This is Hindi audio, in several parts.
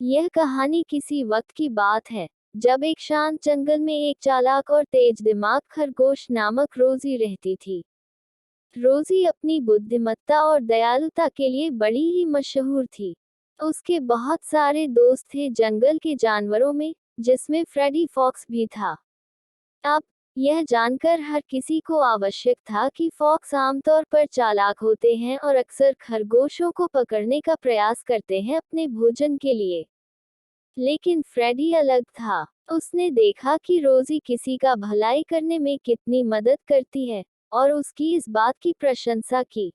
यह कहानी किसी वक्त की बात है जब एक शांत जंगल में एक चालाक और तेज दिमाग खरगोश नामक रोजी रहती थी। रोजी अपनी बुद्धिमत्ता और दयालुता के लिए बड़ी ही मशहूर थी। उसके बहुत सारे दोस्त थे जंगल के जानवरों में, जिसमें फ्रेडी फॉक्स भी था। अब यह जानकर हर किसी को आवश्यक था कि फॉक्स आमतौर पर चालाक होते हैं और अक्सर खरगोशों को पकड़ने का प्रयास करते हैं अपने भोजन के लिए। लेकिन फ्रेडी अलग था। उसने देखा कि रोजी किसी का भलाई करने में कितनी मदद करती है, और उसकी इस बात की प्रशंसा की।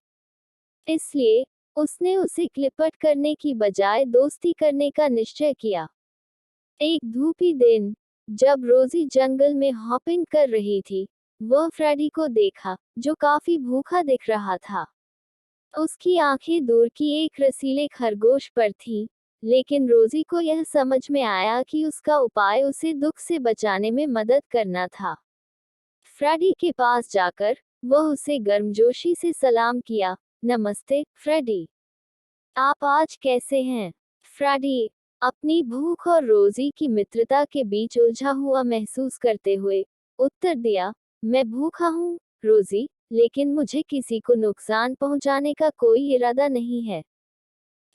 इसलिए उसने उसे क्लिपट करने की बजाय दोस्ती करने का निश्चय किया। एक धूपी दिन, जब रोजी जंगल में हॉपिंग कर रही थी, वह फ्रेडी को देखा, जो काफी भूखा दिख रहा था। उसकी आंखें दूर की एक रसीले खरगोश पर थीं, लेकिन रोजी को यह समझ में आया कि उसका उपाय उसे दुख से बचाने में मदद करना था। फ्रेडी के पास जाकर वह उसे गर्मजोशी से सलाम किया। नमस्ते, फ्रेडी। आप आज कैसे हैं? फ्रेडी अपनी भूख और रोजी की मित्रता के बीच उलझा हुआ महसूस करते हुए उत्तर दिया, मैं भूखा हूँ, रोजी, लेकिन मुझे किसी को नुकसान पहुंचाने का कोई इरादा नहीं है।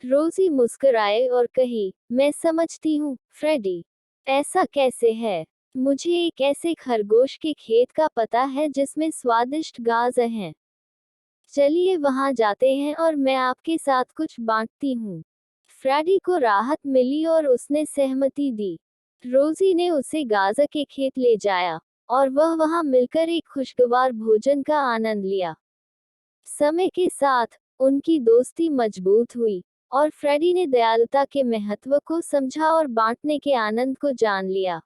रोजी मुस्कुराए और कही, मैं समझती हूँ, फ्रेडी। ऐसा कैसे है? मुझे एक ऐसे खरगोश के खेत का पता है जिसमें स्वादिष्ट घास हैं। चलिए वहां जाते हैं और मैं आपके साथ कुछ बांटती हूँ। फ्रेडी को राहत मिली और उसने सहमति दी। रोजी ने उसे गाजा के खेत ले जाया, और वह वहां मिलकर एक खुशगवार भोजन का आनंद लिया। समय के साथ उनकी दोस्ती मजबूत हुई, और फ्रेडी ने दयालुता के महत्व को समझा और बांटने के आनंद को जान लिया।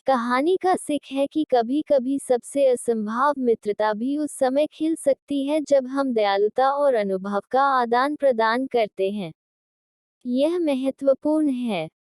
कहानी का सीख है कि कभी कभी सबसे असंभव मित्रता भी उस समय खिल सकती है जब हम दयालुता और अनुभव का आदान प्रदान करते हैं। यह महत्वपूर्ण है